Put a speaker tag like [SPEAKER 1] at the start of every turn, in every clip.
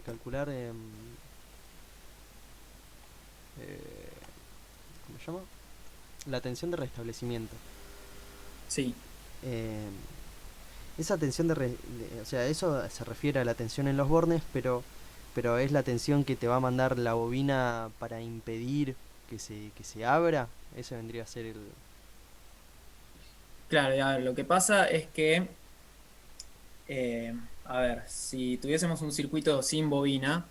[SPEAKER 1] calcular, ¿cómo se llama? La tensión de restablecimiento.
[SPEAKER 2] Sí,
[SPEAKER 1] Eh, esa tensión o sea, eso se refiere a la tensión en los bornes, pero es la tensión que te va a mandar la bobina para impedir que se abra. Ese vendría a ser el...
[SPEAKER 2] claro, a ver, lo que pasa es que, eh, a ver, si tuviésemos un circuito sin bobina,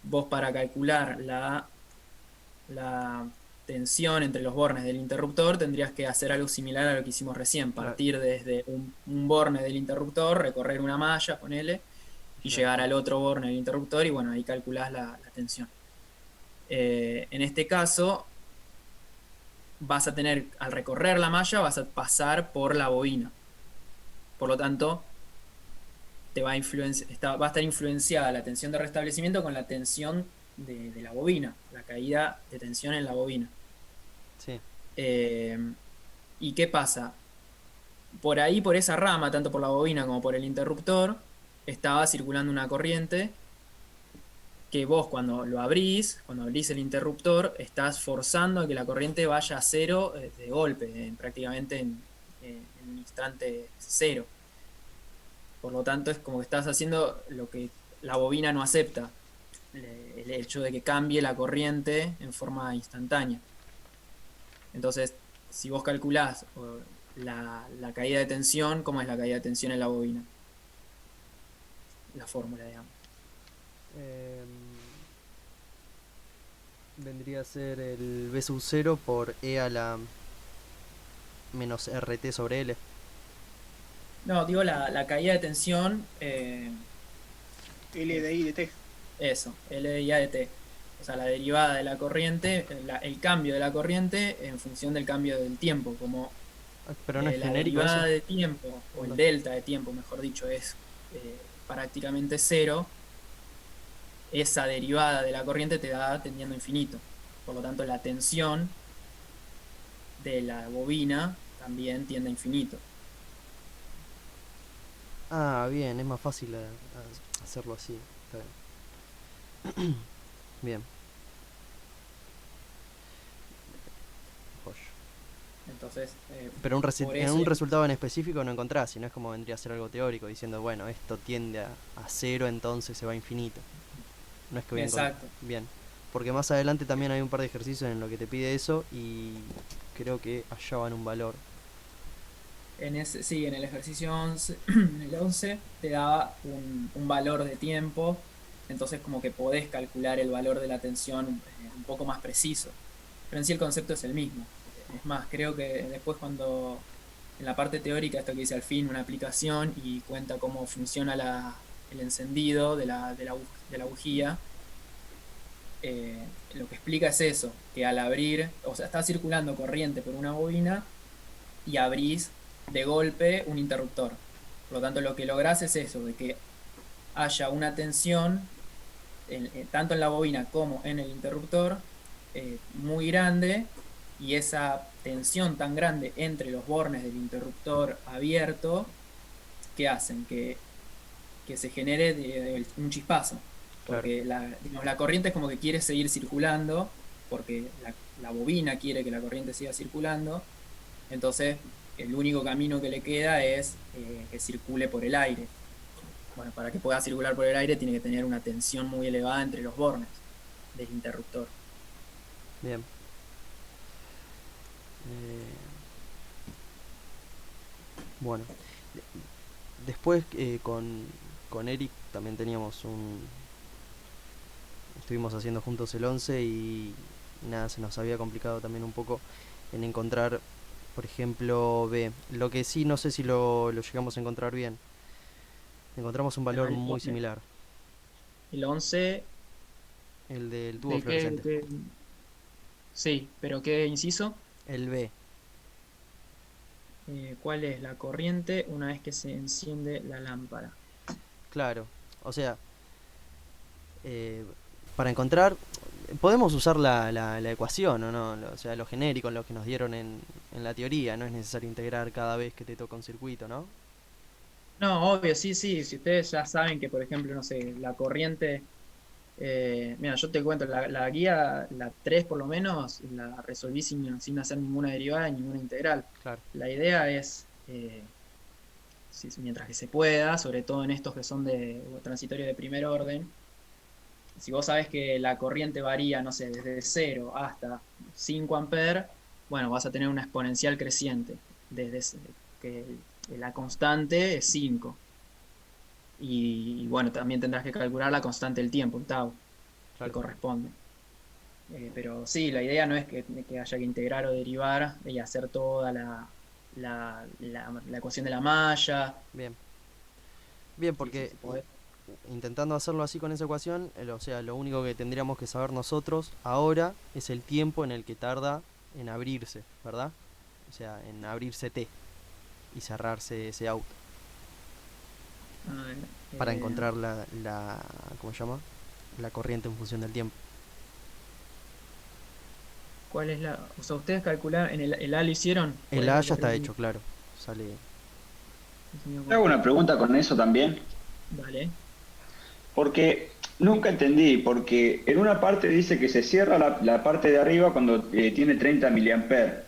[SPEAKER 2] vos para calcular la tensión entre los bornes del interruptor tendrías que hacer algo similar a lo que hicimos recién,
[SPEAKER 1] Claro,
[SPEAKER 2] partir desde un borne del interruptor, recorrer una malla, ponele, y
[SPEAKER 1] ya
[SPEAKER 2] llegar
[SPEAKER 1] está.
[SPEAKER 2] al otro borne del interruptor y bueno, ahí calculás la tensión. En este caso, vas a tener, al recorrer la malla, vas a pasar por la bobina. Por lo tanto, va a estar influenciada la tensión de restablecimiento con la tensión de la bobina, la caída de tensión en la bobina.
[SPEAKER 1] Sí.
[SPEAKER 2] Eh, ¿Y qué pasa? Por ahí, por esa rama, tanto por la bobina como por el interruptor, estaba circulando una corriente que vos cuando abrís el interruptor, estás forzando a que la corriente vaya a cero de golpe, prácticamente en un instante cero. Por lo tanto, es como que estás haciendo lo que la bobina no acepta, el hecho de que cambie la corriente en forma instantánea. Entonces, si vos calculás la caída de tensión, ¿cómo es la caída de tensión en la bobina? La fórmula, digamos.
[SPEAKER 1] Em, vendría a ser el B sub 0 por E a la menos RT sobre L.
[SPEAKER 2] No, digo la caída de tensión,
[SPEAKER 3] L
[SPEAKER 2] eh,
[SPEAKER 3] de I de T.
[SPEAKER 2] eso, L I A de T. O sea, la derivada de la corriente, el cambio de la corriente en función del cambio del tiempo, como
[SPEAKER 1] Ah, pero no es
[SPEAKER 2] la
[SPEAKER 1] genérico eso.
[SPEAKER 2] derivada de tiempo, o el
[SPEAKER 1] No.
[SPEAKER 2] delta de tiempo, mejor dicho, es prácticamente cero, esa derivada de la corriente te da tendiendo a infinito. Por lo tanto, la tensión de la bobina también tiende a infinito.
[SPEAKER 1] Ah, bien, es más fácil hacerlo así. Está bien. Bien, joya.
[SPEAKER 2] Entonces,
[SPEAKER 1] Pero
[SPEAKER 2] por
[SPEAKER 1] en
[SPEAKER 2] eso
[SPEAKER 1] un
[SPEAKER 2] es
[SPEAKER 1] resultado en específico no encontrás, sino es como vendría a ser algo teórico, diciendo, bueno, esto tiende a cero, entonces se va a infinito. No es que voy a encontrar.
[SPEAKER 2] exacto.
[SPEAKER 1] Bien. Porque más adelante también hay un par de ejercicios en lo que te pide eso y creo que allá van un valor.
[SPEAKER 2] Sí, en el ejercicio 11, en el 11 te daba un valor de tiempo, entonces como que podés calcular el valor de la tensión un poco más preciso. Pero en sí el concepto es el mismo. Es más, creo que después cuando en la parte teórica, esto que dice al fin, una aplicación y cuenta cómo funciona el encendido de la bujía, lo que explica es eso, que al abrir, o sea, está circulando corriente por una bobina y abrís de golpe un interruptor. Por lo tanto, lo que lográs es eso, de que haya una tensión, tanto en la bobina como en el interruptor, muy grande, y esa tensión tan grande entre los bornes del interruptor abierto, que hacen que se genere un chispazo.
[SPEAKER 1] Claro.
[SPEAKER 2] Porque digamos, la corriente es como que quiere seguir circulando, porque la bobina quiere que la corriente siga circulando, entonces el único camino que le queda es que circule por el aire. Bueno, para que pueda circular por el aire tiene que tener una tensión muy elevada entre los bornes del interruptor.
[SPEAKER 1] Bien. Eh, bueno. Después con Eric también teníamos un... Estuvimos haciendo juntos el 11 y nada, se nos había complicado también un poco en encontrar, por ejemplo, B. Lo que sí, no sé si lo llegamos a encontrar bien. Encontramos un valor
[SPEAKER 2] El,
[SPEAKER 1] muy similar,
[SPEAKER 2] el 11,
[SPEAKER 1] el del tubo
[SPEAKER 2] ¿de qué,
[SPEAKER 1] fluorescente.
[SPEAKER 2] Sí, pero ¿qué inciso?
[SPEAKER 1] El B,
[SPEAKER 2] ¿Cuál es la corriente una vez que se enciende la lámpara?
[SPEAKER 1] claro. O sea, eh, para encontrar, podemos usar la ecuación, ¿o no? O sea, lo genérico, lo que nos dieron en la teoría. No es necesario integrar cada vez que te toca un circuito, ¿no?
[SPEAKER 2] No, obvio, sí, sí. Si ustedes ya saben que, por ejemplo, no sé, la corriente. Mira, yo te cuento, la guía, la 3 por lo menos, la resolví sin hacer ninguna derivada y ninguna integral.
[SPEAKER 1] Claro,
[SPEAKER 2] La idea es, mientras que se pueda, sobre todo en estos que son de transitorios de primer orden, si vos sabes que la corriente varía, no sé, desde 0 hasta 5 amperes, bueno, vas a tener una exponencial creciente, que la constante es 5. Y bueno, también tendrás que calcular la constante del tiempo, el tau, que
[SPEAKER 1] claro.
[SPEAKER 2] corresponde. Pero sí, la idea no es que haya que integrar o derivar y hacer toda la ecuación de la malla.
[SPEAKER 1] Bien. Bien,
[SPEAKER 2] Sí, sí,
[SPEAKER 1] porque
[SPEAKER 2] se puede.
[SPEAKER 1] intentando hacerlo así con esa ecuación, o sea, lo único que tendríamos que saber nosotros ahora es el tiempo en el que tarda en abrirse, ¿verdad? O sea, en abrirse T y cerrarse ese auto,
[SPEAKER 2] A ver,
[SPEAKER 1] para encontrar la ¿cómo se llama? La corriente en función del tiempo.
[SPEAKER 2] ¿cuál es la...? O sea, ustedes calcularon, en el A lo hicieron, ¿cuál
[SPEAKER 1] El
[SPEAKER 2] es
[SPEAKER 1] A
[SPEAKER 2] la
[SPEAKER 1] ya está
[SPEAKER 2] corriente
[SPEAKER 1] hecho, claro. Sale.
[SPEAKER 2] definido
[SPEAKER 4] Te
[SPEAKER 2] por
[SPEAKER 4] hago
[SPEAKER 2] T?
[SPEAKER 4] una pregunta con eso también,
[SPEAKER 2] Dale.
[SPEAKER 4] porque nunca entendí, porque en una parte dice que se cierra la parte de arriba cuando tiene 30 miliamperes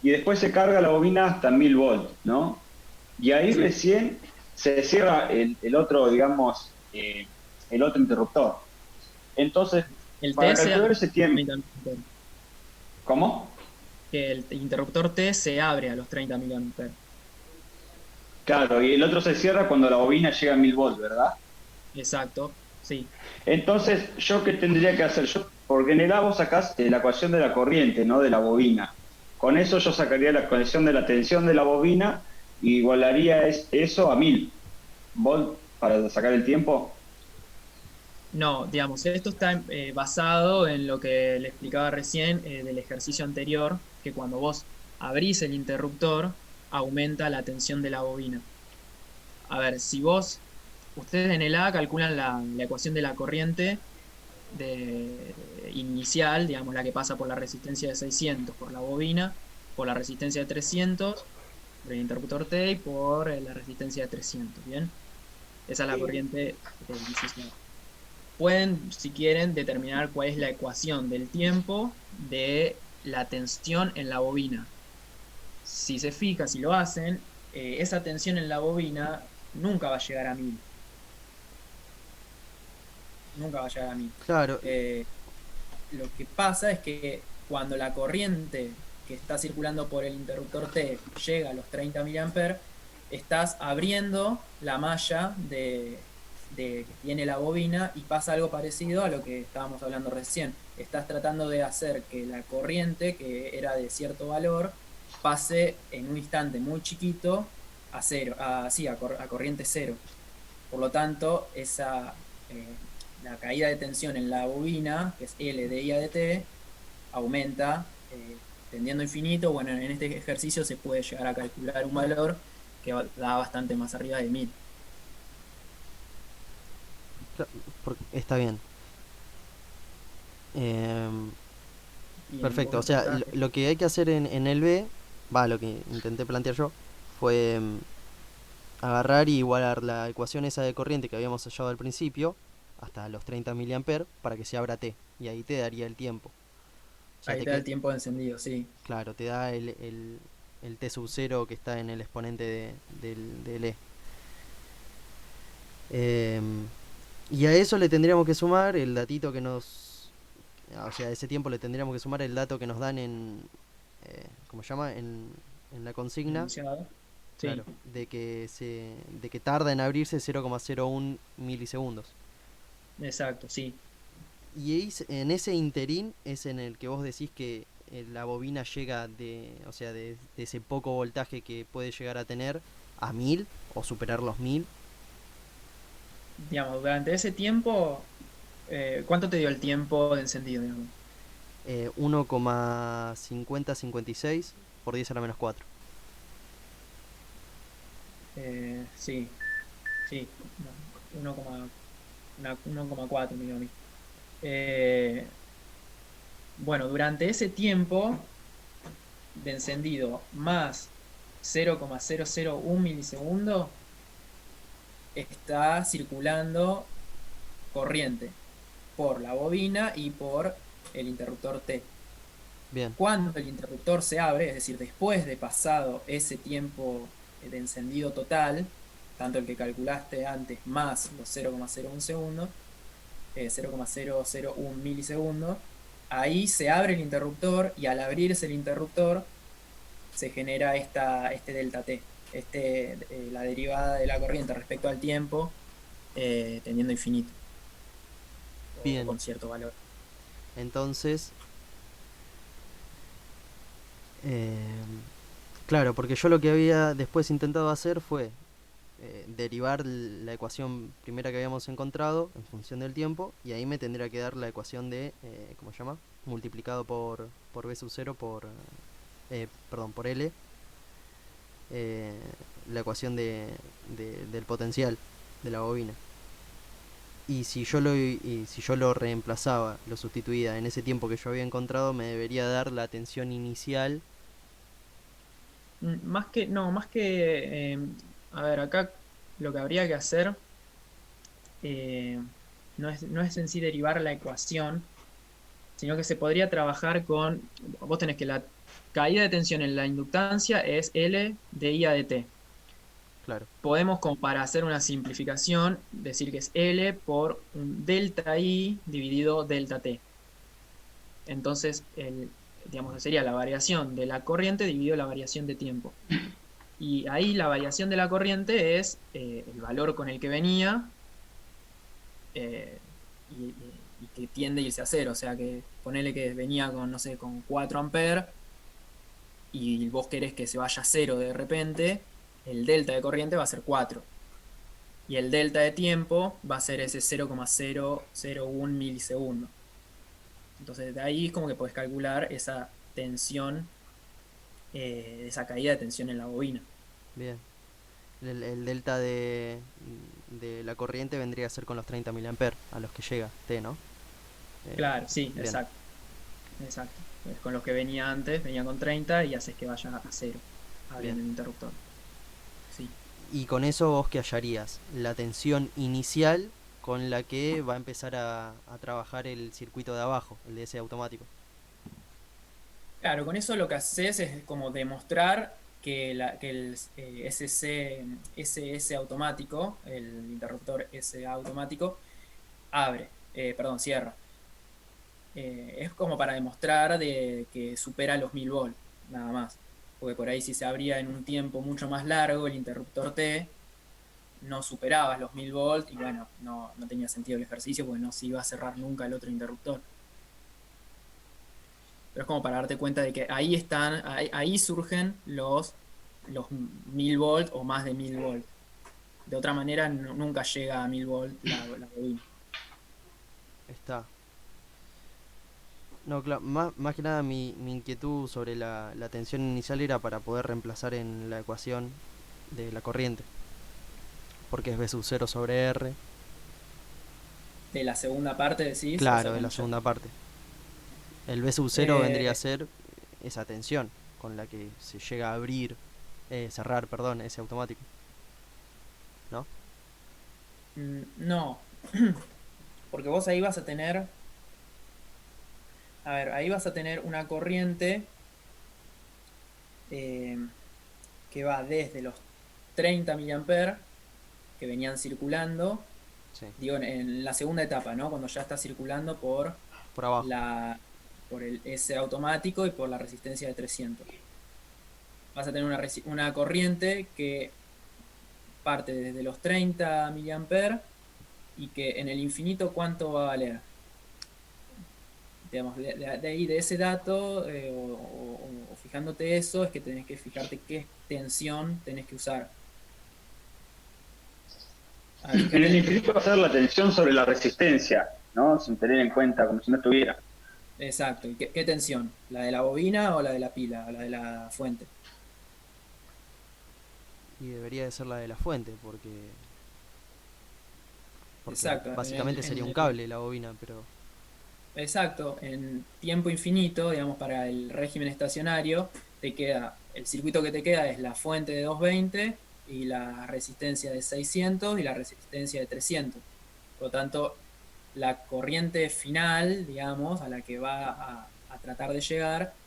[SPEAKER 4] y después se carga la bobina hasta 1000 volts, ¿no? Y ahí
[SPEAKER 2] Sí.
[SPEAKER 4] recién se cierra el otro, digamos, el otro interruptor. Entonces,
[SPEAKER 2] El
[SPEAKER 4] para
[SPEAKER 2] T se abre
[SPEAKER 4] calcular ese
[SPEAKER 2] a los
[SPEAKER 4] tiempo,
[SPEAKER 2] 30 miliamperes.
[SPEAKER 4] ¿cómo?
[SPEAKER 2] Que el interruptor T se abre a los 30 miliamperes.
[SPEAKER 4] Claro, y el otro se cierra cuando la bobina llega a 1000 volts, ¿verdad?
[SPEAKER 2] Exacto, sí.
[SPEAKER 4] Entonces, ¿yo qué tendría que hacer? Porque en el A vos sacás la ecuación de la corriente, ¿no? De la bobina. Con eso yo sacaría la ecuación de la tensión de la bobina y igualaría eso a 1000 volts para sacar el tiempo.
[SPEAKER 2] No, digamos, esto está basado en lo que le explicaba recién del ejercicio anterior, que cuando vos abrís el interruptor, aumenta la tensión de la bobina. A ver, si ustedes en el A calculan la ecuación de la corriente inicial, digamos, la que pasa por la resistencia de 600 por la bobina, por la resistencia de 300 por el interruptor T y por la resistencia de 300, ¿bien? Esa es la corriente del sistema. Pueden, si quieren, determinar cuál es la ecuación del tiempo de la tensión en la bobina. Si se fija, si lo hacen, esa tensión en la bobina nunca va a llegar a 1000. Nunca va a llegar a 1000.
[SPEAKER 1] Claro,
[SPEAKER 2] Eh, lo que pasa es que cuando la corriente que está circulando por el interruptor T llega a los 30 mA, estás abriendo la malla que tiene la bobina y pasa algo parecido a lo que estábamos hablando recién. Estás tratando de hacer que la corriente, que era de cierto valor, pase en un instante muy chiquito a cero, a corriente cero. Por lo tanto, eh, la caída de tensión en la bobina, que es L de I a de T, aumenta tendiendo a infinito. Bueno, en este ejercicio se puede llegar a calcular un valor que da bastante más arriba de 1000.
[SPEAKER 1] está bien. Em,
[SPEAKER 2] Bien, vos
[SPEAKER 1] Perfecto, o
[SPEAKER 2] me
[SPEAKER 1] sea,
[SPEAKER 2] preguntaste.
[SPEAKER 1] lo que hay que hacer en el B, lo que intenté plantear yo, fue agarrar y igualar la ecuación esa de corriente que habíamos hallado al principio, hasta los 30 miliamperes, para que se abra T, y ahí te daría el tiempo. O sea,
[SPEAKER 2] Ahí te da el tiempo de encendido, sí.
[SPEAKER 1] claro, te da el T sub 0 que está en el exponente del E. Em, y a eso le tendríamos que sumar el datito que nos... O sea, a ese tiempo le tendríamos que sumar el dato que nos dan ¿cómo se llama? En la consigna,
[SPEAKER 2] Iniciado. Sí,
[SPEAKER 1] claro, de que tarda en abrirse 0,01 milisegundos.
[SPEAKER 2] exacto, sí.
[SPEAKER 1] Y en ese interín es en el que vos decís que la bobina llega o sea, de ese poco voltaje que puede llegar a tener a 1000 o superar los 1000.
[SPEAKER 2] Digamos, durante ese tiempo, ¿cuánto te dio el tiempo de encendido, digamos?
[SPEAKER 1] 1,5056 por 10 a la menos 4.
[SPEAKER 2] Sí, sí, 1,4 me dio a mí. Eh, bueno, durante ese tiempo de encendido más 0,001 milisegundo, está circulando corriente por la bobina y por el interruptor T.
[SPEAKER 1] Bien,
[SPEAKER 2] Cuando el interruptor se abre, es decir, después de pasado ese tiempo de encendido total, tanto el que calculaste antes más los 0,01 segundos, 0,001 milisegundos, ahí se abre el interruptor y al abrirse el interruptor se genera este delta T, la derivada de la corriente respecto al tiempo tendiendo a infinito, o
[SPEAKER 1] bien.
[SPEAKER 2] con cierto valor.
[SPEAKER 1] Entonces, eh, claro, porque yo lo que había después intentado hacer fue derivar la ecuación primera que habíamos encontrado en función del tiempo, y ahí me tendría que dar la ecuación de, ¿cómo se llama? Multiplicado por B sub 0 perdón, por L, eh, la ecuación del potencial de la bobina. Y si yo lo reemplazaba, lo sustituía en ese tiempo que yo había encontrado, me debería dar la tensión inicial.
[SPEAKER 2] A ver, acá lo que habría que hacer eh, no es en sí derivar la ecuación, sino que se podría trabajar vos tenés que la caída de tensión en la inductancia es L de I a de T.
[SPEAKER 1] Claro,
[SPEAKER 2] Podemos, como para hacer una simplificación, decir que es L por un delta I dividido delta T. Entonces, digamos, sería la variación de la corriente dividido la variación de tiempo. Y ahí la variación de la corriente es el valor con el que venía eh, y que tiende a irse a cero. O sea, que ponele que venía con, no sé, con 4 amperes y vos querés que se vaya a cero de repente, el delta de corriente va a ser 4. Y el delta de tiempo va a ser ese 0,001 milisegundos. Entonces, de ahí es como que podés calcular esa tensión, esa caída de tensión en la bobina.
[SPEAKER 1] bien. El delta de la corriente vendría a ser con los 30 miliamperes a los que llega T, ¿no?
[SPEAKER 2] Claro, sí,
[SPEAKER 1] Bien,
[SPEAKER 2] exacto. Exacto. Es con los que venía antes, venía con 30 y haces que vaya a cero abriendo
[SPEAKER 1] bien.
[SPEAKER 2] el interruptor. Sí.
[SPEAKER 1] Y con eso vos, ¿qué hallarías? La tensión inicial con la que va a empezar a trabajar el circuito de abajo, el de ese automático.
[SPEAKER 2] Claro, con eso lo que haces es como demostrar que el SS automático, el interruptor S automático, cierra. Es como para demostrar que supera los 1000 volts, nada más. Porque por ahí si se abría en un tiempo mucho más largo el interruptor T, no superabas los 1000 volts y bueno, no tenía sentido el ejercicio porque no se iba a cerrar nunca el otro interruptor. Pero es como para darte cuenta de que ahí surgen los 1000 volts o más de 1000 volts. De otra manera nunca llega a 1000 volts la bobina.
[SPEAKER 1] Está. No, claro, más que nada mi inquietud sobre la tensión inicial era para poder reemplazar en la ecuación de la corriente. Porque es B sub 0 sobre R.
[SPEAKER 2] De la segunda parte decís.
[SPEAKER 1] Claro, de la segunda parte. El B sub 0 vendría a
[SPEAKER 2] Eh,
[SPEAKER 1] ser esa tensión con la que se llega a abrir, cerrar, perdón, ese automático, ¿no?
[SPEAKER 2] no, porque vos ahí vas a tener, ahí vas a tener una corriente eh, que va desde los 30 miliamperes que venían circulando,
[SPEAKER 1] Sí,
[SPEAKER 2] digo, en la segunda etapa, ¿no? Cuando ya está circulando
[SPEAKER 1] por abajo.
[SPEAKER 2] por el S automático y por la resistencia de 300. Vas a tener una corriente que parte desde los 30 miliamperes y que en el infinito, ¿cuánto va a valer? Digamos, de ahí, de ese dato, o fijándote eso, es que tenés que fijarte qué tensión tenés que usar.
[SPEAKER 4] En el infinito va a ser la tensión sobre la resistencia, ¿no? Sin tener en cuenta, como si no estuviera.
[SPEAKER 2] Exacto. ¿Y qué tensión? ¿La de la bobina o la de la pila? ¿O la de la fuente?
[SPEAKER 1] Y debería de ser la de la fuente, porque
[SPEAKER 2] Exacto.
[SPEAKER 1] básicamente sería un cable la bobina, pero
[SPEAKER 2] Exacto. En tiempo infinito, digamos, para el régimen estacionario, te queda, el circuito que te queda es la fuente de 220 y la resistencia de 600 y la resistencia de 300. Por lo tanto, la corriente final, digamos, a la que va a tratar de llegar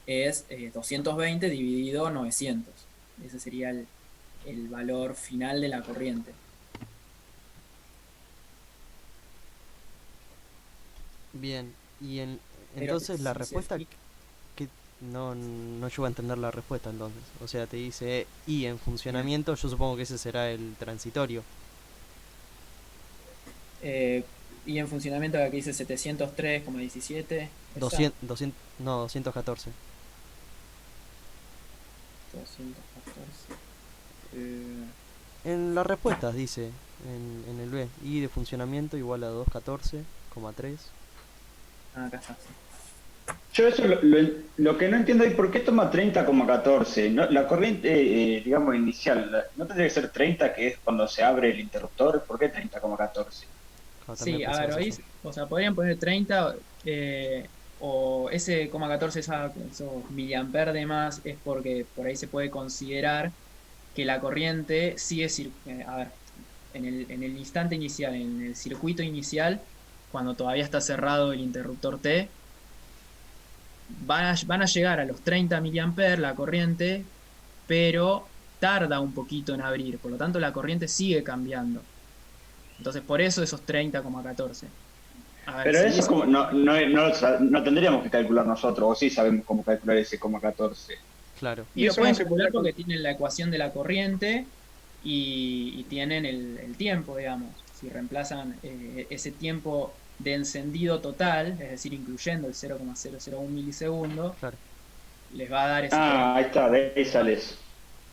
[SPEAKER 2] es 220 dividido 900. Ese sería el valor final de la corriente.
[SPEAKER 1] Bien, y
[SPEAKER 2] Pero
[SPEAKER 1] entonces la
[SPEAKER 2] si se
[SPEAKER 1] respuesta,
[SPEAKER 2] fija-
[SPEAKER 1] que no llego a entender la respuesta entonces. O sea, te dice I en funcionamiento, yo supongo que ese será el transitorio.
[SPEAKER 2] eh, y en funcionamiento aquí dice 703,17.
[SPEAKER 1] 200, 200, no, 214.
[SPEAKER 2] 214. Eh,
[SPEAKER 1] En las respuestas dice, en el B, I de funcionamiento igual a 214,3.
[SPEAKER 2] acá está. Sí.
[SPEAKER 4] Yo eso lo que no entiendo es por qué toma 30,14. No, la corriente, digamos, inicial, ¿no tendría que ser 30, que es cuando se abre el interruptor? ¿Por qué 30,14?
[SPEAKER 1] Claro, también
[SPEAKER 2] Sí, a ver,
[SPEAKER 1] pensaba
[SPEAKER 2] ahí,
[SPEAKER 1] eso.
[SPEAKER 2] o sea, podrían poner 30 o ese 14, esos miliamperes de más, es porque por ahí se puede considerar que la corriente sigue, a ver, en el instante inicial, en el circuito inicial, cuando todavía está cerrado el interruptor T, van a llegar a los 30 miliamperes la corriente, pero tarda un poquito en abrir, por lo tanto la corriente sigue cambiando. Entonces, por eso esos 30,14. A ver,
[SPEAKER 4] Pero
[SPEAKER 2] si
[SPEAKER 4] eso
[SPEAKER 2] eso.
[SPEAKER 4] como no tendríamos que calcular nosotros, o sí sabemos cómo calcular ese 14.
[SPEAKER 1] Claro,
[SPEAKER 2] Y
[SPEAKER 3] Y
[SPEAKER 2] lo
[SPEAKER 3] eso
[SPEAKER 2] pueden
[SPEAKER 3] no se
[SPEAKER 2] calcular
[SPEAKER 3] podrá
[SPEAKER 2] porque tienen la ecuación de la corriente y tienen el tiempo, digamos. Si reemplazan ese tiempo de encendido total, es decir, incluyendo el 0,001 milisegundo,
[SPEAKER 1] claro.
[SPEAKER 2] les va a dar ese
[SPEAKER 4] Ah,
[SPEAKER 2] tiempo.
[SPEAKER 4] ahí está, de ahí sale eso.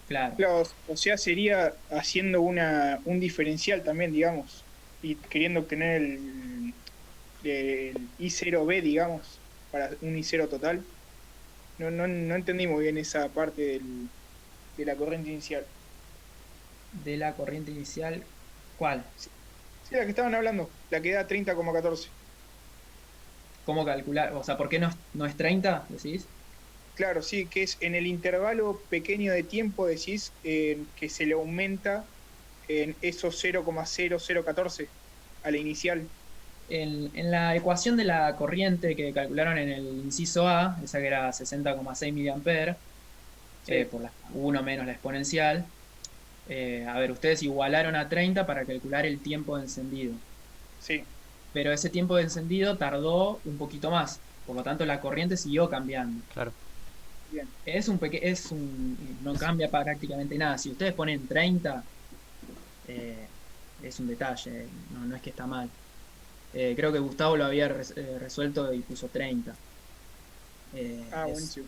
[SPEAKER 2] Claro.
[SPEAKER 3] Claro, o sea, sería haciendo un diferencial también, digamos, y queriendo obtener el I0B, digamos, para un I0 total. No entendí muy bien esa parte de la corriente inicial.
[SPEAKER 2] De la corriente inicial, ¿cuál?
[SPEAKER 3] Sí, sí, la que estaban hablando, la que da 30,14.
[SPEAKER 2] ¿Cómo calcular? O sea, ¿por qué no es 30, decís?
[SPEAKER 3] Claro, sí, que es en el intervalo pequeño de tiempo, decís, que se le aumenta en esos 0,0014 a la inicial.
[SPEAKER 2] En la ecuación de la corriente que calcularon en el inciso A, esa que era 60,6 miliamperes,
[SPEAKER 3] Sí,
[SPEAKER 2] por la 1 menos la exponencial, a ver, ustedes igualaron a 30 para calcular el tiempo de encendido,
[SPEAKER 3] sí,
[SPEAKER 2] pero ese tiempo de encendido tardó un poquito más, por lo tanto la corriente siguió cambiando.
[SPEAKER 1] Claro.
[SPEAKER 3] bien.
[SPEAKER 2] No cambia prácticamente nada. Si ustedes ponen 30, es un detalle, no es que está mal. Creo que Gustavo lo había resuelto y puso 30.
[SPEAKER 3] Ah,
[SPEAKER 2] Es,
[SPEAKER 3] buenísimo.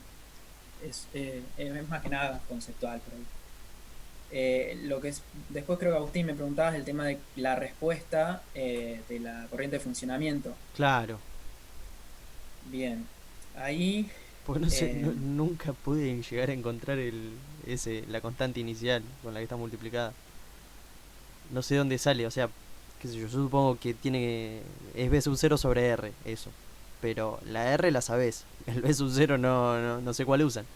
[SPEAKER 2] es más que nada conceptual por ahí. Lo que es, después creo que Agustín me preguntabas el tema de la respuesta de la corriente de funcionamiento.
[SPEAKER 1] Claro.
[SPEAKER 2] Bien, ahí
[SPEAKER 1] Porque no sé,
[SPEAKER 2] eh,
[SPEAKER 1] nunca pude llegar a encontrar la constante inicial con la que está multiplicada. No sé dónde sale, o sea, qué sé yo supongo que es B sub 0 sobre R, eso. Pero la R la sabés, el B sub 0 no sé cuál usan.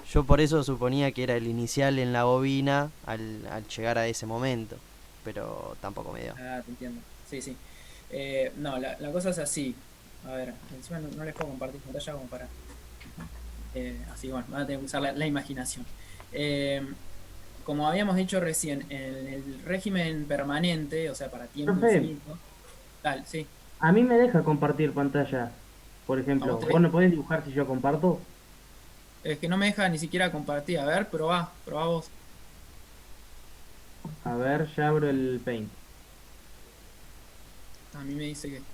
[SPEAKER 1] Yo por eso suponía que era el inicial en la bobina al llegar a ese momento, pero tampoco me dio.
[SPEAKER 2] te entiendo. Sí, sí. No, la cosa es así. A ver, encima no les puedo compartir pantalla como para. Así que bueno, van a tener que usar la imaginación. Eh, Como habíamos dicho recién, en el régimen permanente, o sea, para tiempo
[SPEAKER 5] Profe,
[SPEAKER 2] infinito. Dale, sí.
[SPEAKER 5] a mí me deja compartir pantalla. Por
[SPEAKER 2] ¿A vos
[SPEAKER 5] ejemplo,
[SPEAKER 2] te
[SPEAKER 5] ¿vos
[SPEAKER 2] deja?
[SPEAKER 5] no podés dibujar si yo comparto?
[SPEAKER 2] Es que no me deja ni siquiera compartir. A ver, probá vos.
[SPEAKER 5] A ver, ya abro el Paint.
[SPEAKER 2] A mí me dice que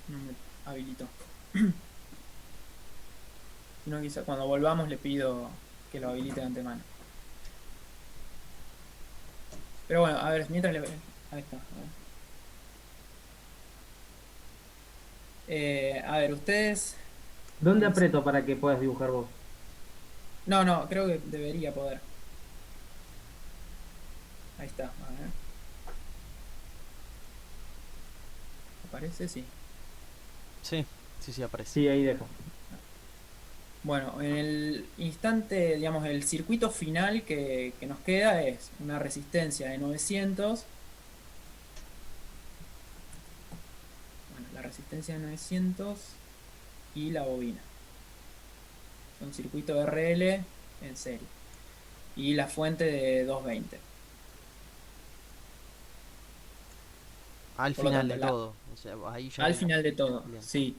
[SPEAKER 2] no me habilitó. Si no, quizá cuando volvamos le pido que lo habilite de antemano. Pero bueno, a ver, mientras le. Ahí está. A ver, ustedes.
[SPEAKER 5] ¿Dónde aprieto para que puedas dibujar vos?
[SPEAKER 2] No, creo que debería poder. Ahí está, a ver. ¿Aparece? Sí.
[SPEAKER 1] Sí, sí aparece.
[SPEAKER 5] Sí, ahí deja.
[SPEAKER 2] Bueno, en el instante, digamos, el circuito final que nos queda es una resistencia de 900. Bueno, la resistencia de 900 y la bobina. Un circuito RL en serie. Y la fuente de 220.
[SPEAKER 1] Al
[SPEAKER 2] Por lo
[SPEAKER 1] final
[SPEAKER 2] tanto,
[SPEAKER 1] de todo. O sea, ahí ya.
[SPEAKER 2] al final de todo,
[SPEAKER 1] Bien.
[SPEAKER 2] sí.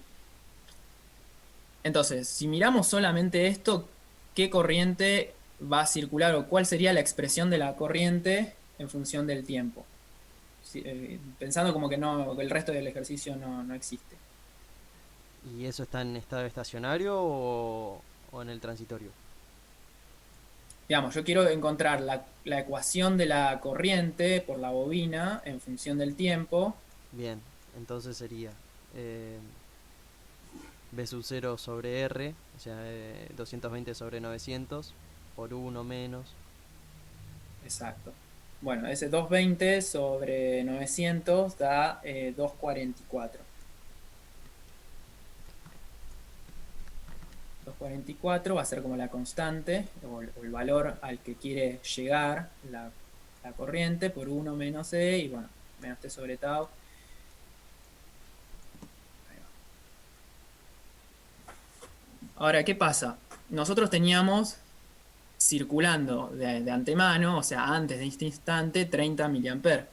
[SPEAKER 2] Entonces, si miramos solamente esto, ¿qué corriente va a circular o cuál sería la expresión de la corriente en función del tiempo? Pensando como que no, que el resto del ejercicio no existe.
[SPEAKER 1] ¿Y eso está en estado estacionario o en el transitorio?
[SPEAKER 2] Digamos, yo quiero encontrar la ecuación de la corriente por la bobina en función del tiempo.
[SPEAKER 1] Bien, entonces sería eh, B sub 0 sobre R, o sea, 220 sobre 900 por 1 menos.
[SPEAKER 2] Exacto. Bueno, ese 220 sobre 900 da 244. 244 va a ser como la constante o el valor al que quiere llegar la corriente por 1 menos E y bueno, menos T sobre tau. Ahí va. Ahora, ¿qué pasa? Nosotros teníamos circulando de antemano, o sea, antes de este instante, 30 mA.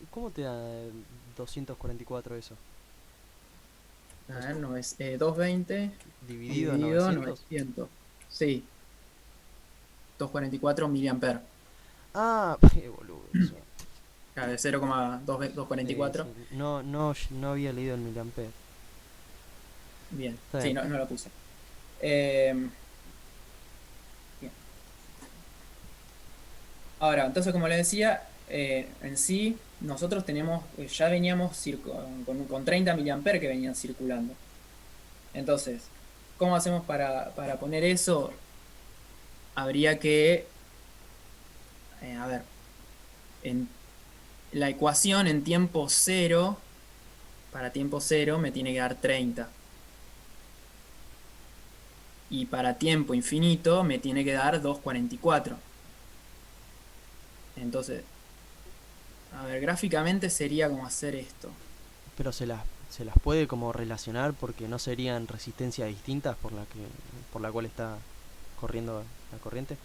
[SPEAKER 1] ¿Cómo te da 244 eso?
[SPEAKER 2] A ver, no es 220
[SPEAKER 1] ¿Dividido
[SPEAKER 2] dividido
[SPEAKER 1] 900?
[SPEAKER 2] 900. Sí, 244 mA.
[SPEAKER 1] Ah, qué boludo eso.
[SPEAKER 2] Claro, de 0,244.
[SPEAKER 1] Sí. No había leído el miliampere.
[SPEAKER 2] Bien,
[SPEAKER 1] Está
[SPEAKER 2] sí,
[SPEAKER 1] bien.
[SPEAKER 2] no lo puse. Bien. Ahora, entonces, como le decía, en sí, nosotros tenemos, ya veníamos con 30 mA que venían circulando. Entonces, ¿cómo hacemos para poner eso? Habría que, a ver, en la ecuación en tiempo cero, para tiempo cero me tiene que dar 30. Y para tiempo infinito me tiene que dar 244. Entonces, a ver, gráficamente sería como hacer esto.
[SPEAKER 1] Pero se las puede como relacionar porque no serían resistencias distintas por la cual está corriendo la corriente.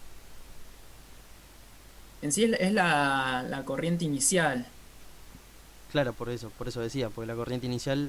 [SPEAKER 2] En sí es la corriente inicial.
[SPEAKER 1] Claro, por eso decía, porque la corriente inicial